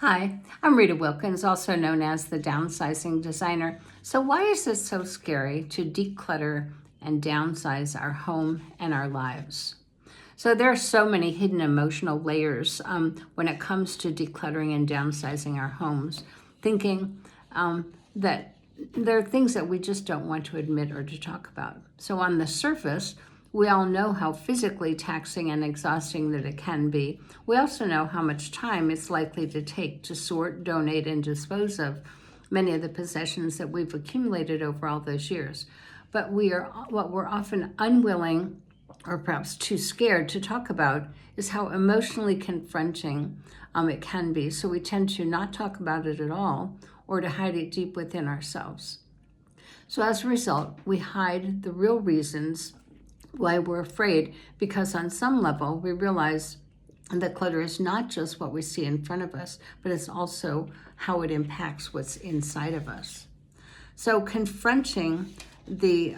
Hi, I'm Rita Wilkins, also known as the Downsizing Designer. So why is it so scary to declutter and downsize our home and our lives? So there are so many hidden emotional layers when it comes to decluttering and downsizing our homes, thinking that there are things that we just don't want to admit or to talk about. So on the surface, we all know how physically taxing and exhausting that it can be. We also know how much time it's likely to take to sort, donate, and dispose of many of the possessions that we've accumulated over all those years. But what we're often unwilling or perhaps too scared to talk about is how emotionally confronting it can be. So we tend to not talk about it at all or to hide it deep within ourselves. So as a result, we hide the real reasons why we're afraid, because on some level we realize that clutter is not just what we see in front of us, but it's also how it impacts what's inside of us. So confronting the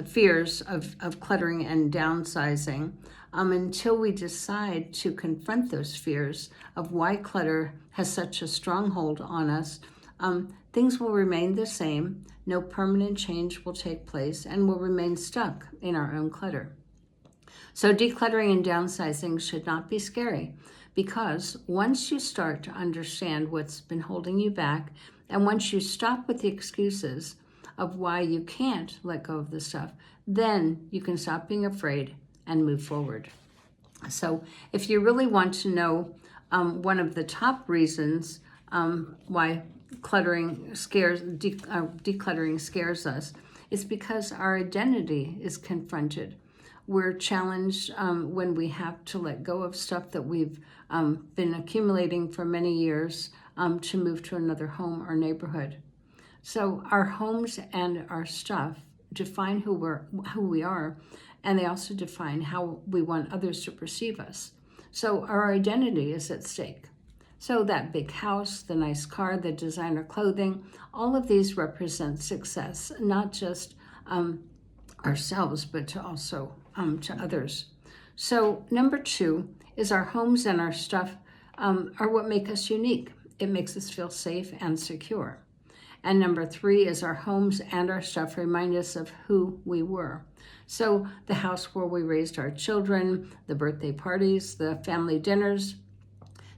fears of cluttering and downsizing until we decide to confront those fears of why clutter has such a stronghold on us, things will remain the same, no permanent change will take place, and we'll remain stuck in our own clutter. So decluttering and downsizing should not be scary, because once you start to understand what's been holding you back, and once you stop with the excuses of why you can't let go of the stuff, then you can stop being afraid and move forward. So if you really want to know one of the top reasons why decluttering scares us, is because our identity is confronted. We're challenged when we have to let go of stuff that we've been accumulating for many years to move to another home or neighborhood. So our homes and our stuff define who we are, and they also define how we want others to perceive us. So our identity is at stake. So that big house, the nice car, the designer clothing, all of these represent success, not just ourselves, but to also to others. So number 2 is our homes and our stuff are what make us unique. It makes us feel safe and secure. And number 3 is our homes and our stuff remind us of who we were. So the house where we raised our children, the birthday parties, the family dinners,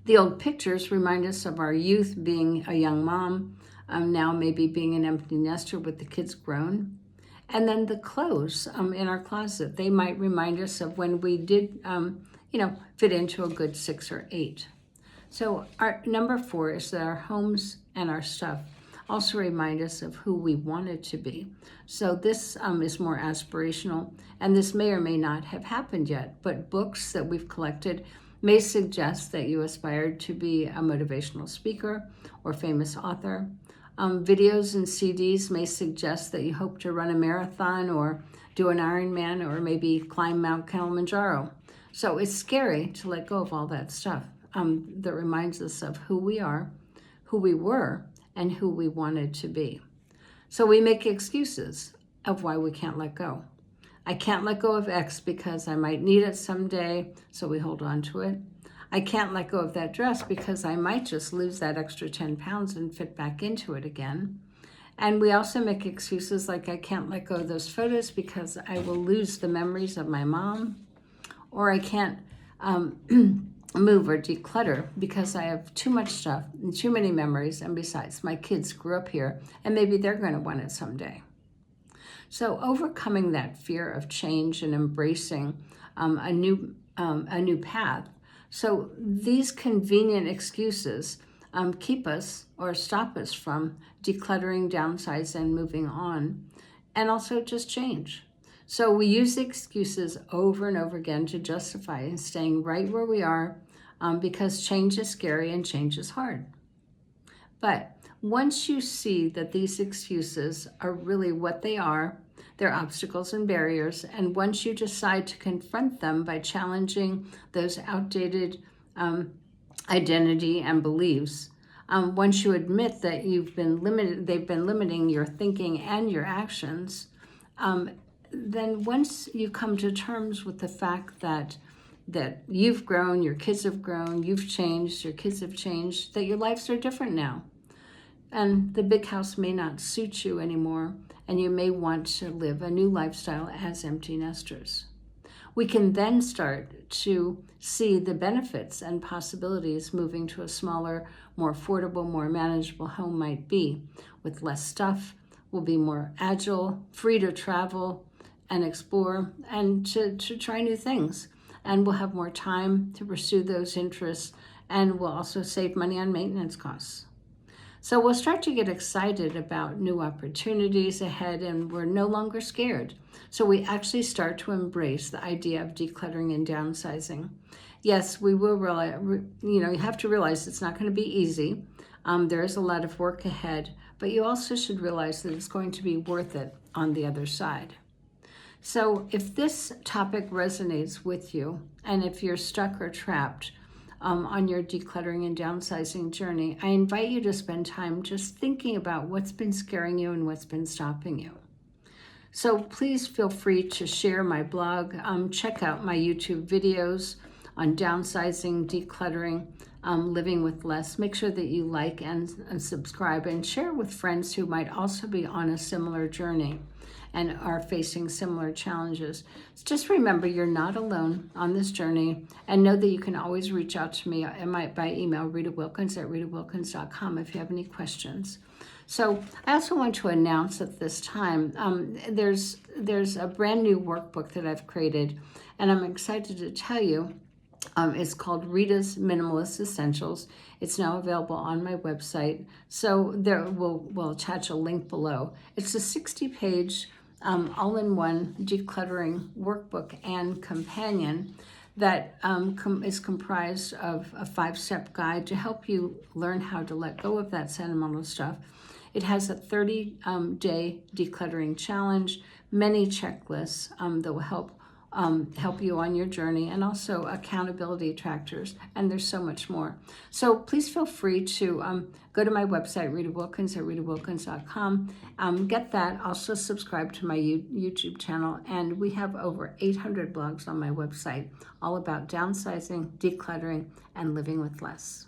the old pictures remind us of our youth being a young mom, now maybe being an empty nester with the kids grown. And then the clothes in our closet, they might remind us of when we did, fit into a good 6 or 8. So our number 4 is that our homes and our stuff also remind us of who we wanted to be. So this is more aspirational, and this may or may not have happened yet, but books that we've collected may suggest that you aspired to be a motivational speaker or famous author. Videos and CDs may suggest that you hope to run a marathon or do an Ironman or maybe climb Mount Kilimanjaro. So it's scary to let go of all that stuff that reminds us of who we are, who we were, and who we wanted to be. So we make excuses of why we can't let go. I can't let go of X because I might need it someday, so we hold on to it. I can't let go of that dress because I might just lose that extra 10 pounds and fit back into it again. And we also make excuses like I can't let go of those photos because I will lose the memories of my mom, or I can't move or declutter because I have too much stuff and too many memories, and besides, my kids grew up here and maybe they're going to want it someday. So overcoming that fear of change and embracing a new path. So these convenient excuses keep us or stop us from decluttering, downsizing, and moving on, and also just change. So we use excuses over and over again to justify staying right where we are because change is scary and change is hard. But once you see that these excuses are really what they are, they're obstacles and barriers, and once you decide to confront them by challenging those outdated identity and beliefs, once you admit that they've been limiting your thinking and your actions, then once you come to terms with the fact that that you've grown, your kids have grown, you've changed, your kids have changed, that your lives are different now. And the big house may not suit you anymore, and you may want to live a new lifestyle as empty nesters. We can then start to see the benefits and possibilities moving to a smaller, more affordable, more manageable home might be. With less stuff, we'll be more agile, free to travel and explore and to try new things. And we'll have more time to pursue those interests, and we'll also save money on maintenance costs. So we'll start to get excited about new opportunities ahead, and we're no longer scared. So we actually start to embrace the idea of decluttering and downsizing. Yes, we will realize, you have to realize it's not going to be easy. There is a lot of work ahead, but you also should realize that it's going to be worth it on the other side. So if this topic resonates with you, and if you're stuck or trapped on your decluttering and downsizing journey, I invite you to spend time just thinking about what's been scaring you and what's been stopping you. So please feel free to share my blog. Check out my YouTube videos on downsizing, decluttering, living with less. Make sure that you like and subscribe, and share with friends who might also be on a similar journey and are facing similar challenges. Just remember, you're not alone on this journey, and know that you can always reach out to me by email, Rita Wilkins at ritawilkins.com, if you have any questions. So I also want to announce at this time, there's a brand new workbook that I've created, and I'm excited to tell you. It's called Rita's Minimalist Essentials. It's now available on my website, so we'll attach a link below. It's a 60-page all-in-one decluttering workbook and companion that is comprised of a 5-step guide to help you learn how to let go of that sentimental stuff. It has a 30-day decluttering challenge, many checklists that will help you on your journey, and also accountability trackers, and there's so much more. So please feel free to go to my website, Rita Wilkins at ritawilkins.com. Get that. Also subscribe to my YouTube channel, and we have over 800 blogs on my website all about downsizing, decluttering, and living with less.